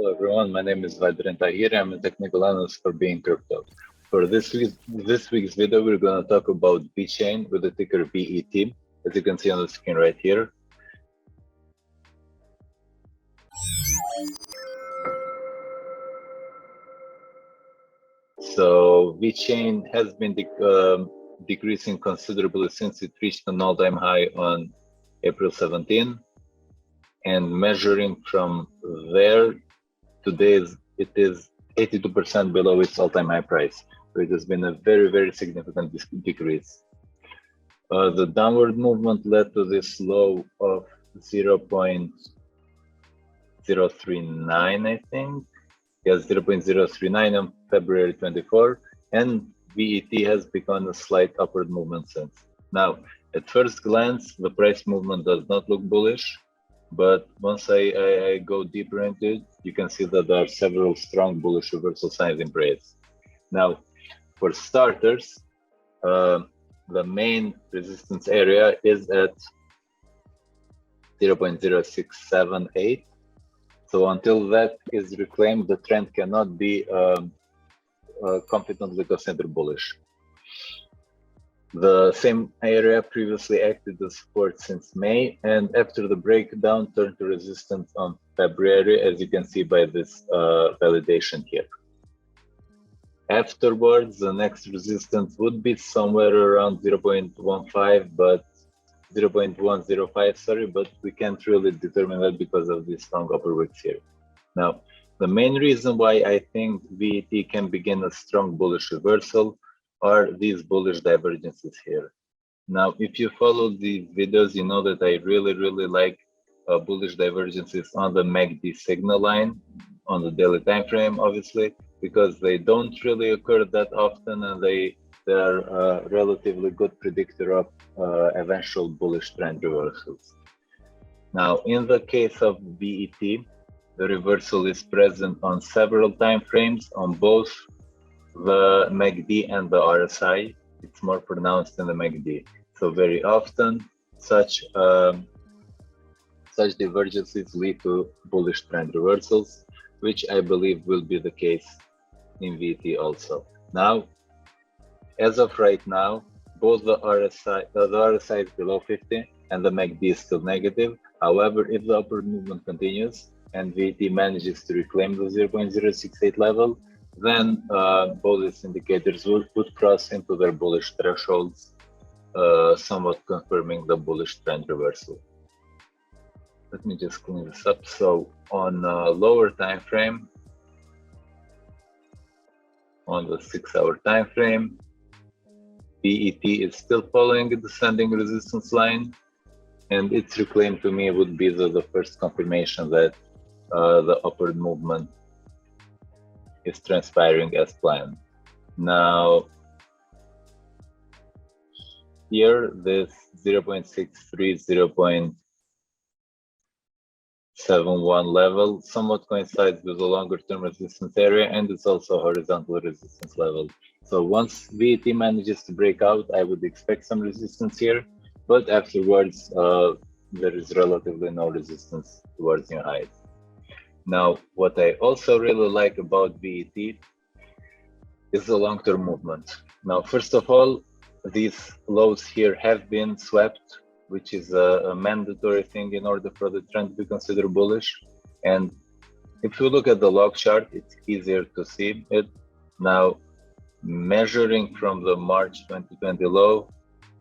Hello everyone, my name is Vaidrin Tahir. I'm a technical analyst for BeInCrypto. For this week's video, we're going to talk about VeChain with the ticker BET, as you can see on the screen right here. So VeChain has been decreasing considerably since it reached an all-time high on April 17, and measuring from there, today it is 82% below its all-time high price. So it has been a very, very significant decrease. The downward movement led to this low of 0.039, I think. Yes, 0.039 on February 24, and VET has begun a slight upward movement since. Now, at first glance, the price movement does not look bullish, but once I go deeper into it, you can see that there are several strong bullish reversal signs in place. Now, for starters, the main resistance area is at 0.0678. So until that is reclaimed, the trend cannot be confidently considered bullish. The same area previously acted as support since May, and after the breakdown turned to resistance on February, as you can see by this validation here. Afterwards, the next resistance would be somewhere around 0.15, but 0.105, sorry, but we can't really determine that because of these strong upper wicks here. Now, the main reason why I think VET can begin a strong bullish reversal are these bullish divergences here. Now, if you follow these videos, you know that I really like bullish divergences on the MACD signal line, on the daily time frame, obviously, because they don't really occur that often, and they're a relatively good predictor of eventual bullish trend reversals. Now, in the case of BET, the reversal is present on several time frames on both the MACD and the RSI. It's more pronounced in the MACD. So very often, such divergences lead to bullish trend reversals, which I believe will be the case in VET also. Now, as of right now, both the RSI is below 50 and the MACD is still negative. However, if the upward movement continues and VET manages to reclaim the 0.068 level, then both these indicators would cross into their bullish thresholds, somewhat confirming the bullish trend reversal. Let me just clean this up. So on a lower time frame, on the 6-hour time frame, BET is still following a descending resistance line, and its reclaim to me would be the first confirmation that the upward movement is transpiring as planned. Now, here, this 0.63, 0.71 level somewhat coincides with the longer term resistance area, and it's also a horizontal resistance level. So once VET manages to break out, I would expect some resistance here, but afterwards, there is relatively no resistance towards new highs. Now, what I also really like about VET is the long-term movement. Now, first of all, these lows here have been swept, which is a mandatory thing in order for the trend to be considered bullish. And if you look at the log chart, it's easier to see it. Now, measuring from the March 2020 low,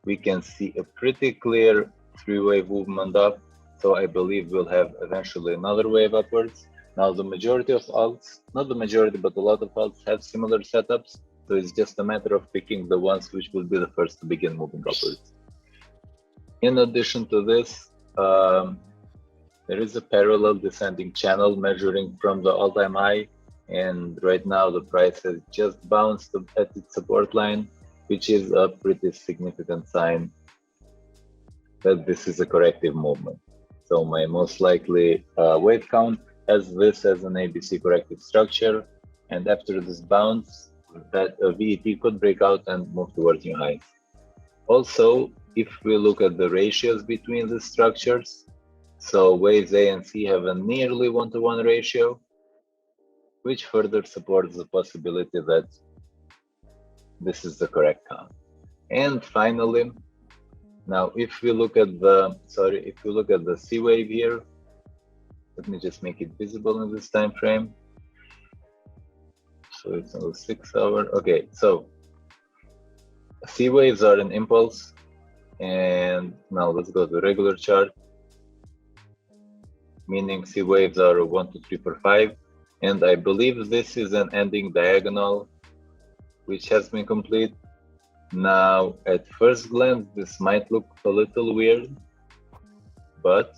we can see a pretty clear three-wave movement up. So I believe we'll have eventually another wave upwards. Now, the majority of alts, not the majority, but a lot of alts have similar setups. So it's just a matter of picking the ones which will be the first to begin moving upwards. In addition to this, there is a parallel descending channel measuring from the all-time high, and right now the price has just bounced at its support line, which is a pretty significant sign that this is a corrective movement. So my most likely wave count has this as an ABC corrective structure, and after this bounce, that VET could break out and move towards new highs. Also, if we look at the ratios between the structures, so waves A and C have a nearly 1-to-1 ratio, which further supports the possibility that this is the correct count. And finally, now if we look at the C wave here, let me just make it visible in this time frame. So it's on the 6 hour. Okay, so C waves are an impulse. And now let's go to the regular chart, meaning C waves are 1, 2, 3, 4, 5. And I believe this is an ending diagonal, which has been complete. Now, at first glance, this might look a little weird, but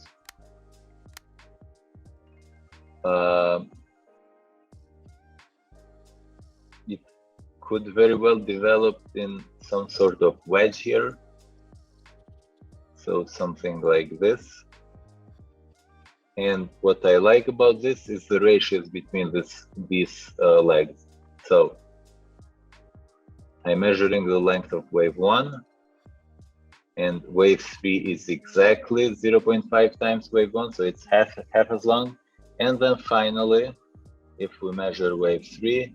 it could very well develop in some sort of wedge here. So something like this. And what I like about this is the ratios between these legs. So I'm measuring the length of wave 1, and wave 3 is exactly 0.5 times wave 1, so it's half as long. And then finally, if we measure wave 3,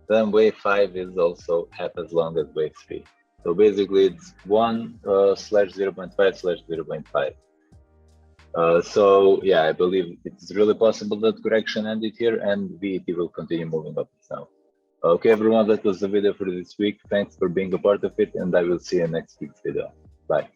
then wave 5 is also half as long as wave 3. So basically it's 1 slash 0.5 slash 0.5. So yeah, I believe it's really possible that correction ended here and VET will continue moving up now. Okay, everyone, that was the video for this week. Thanks for being a part of it, and I will see you next week's video. Bye.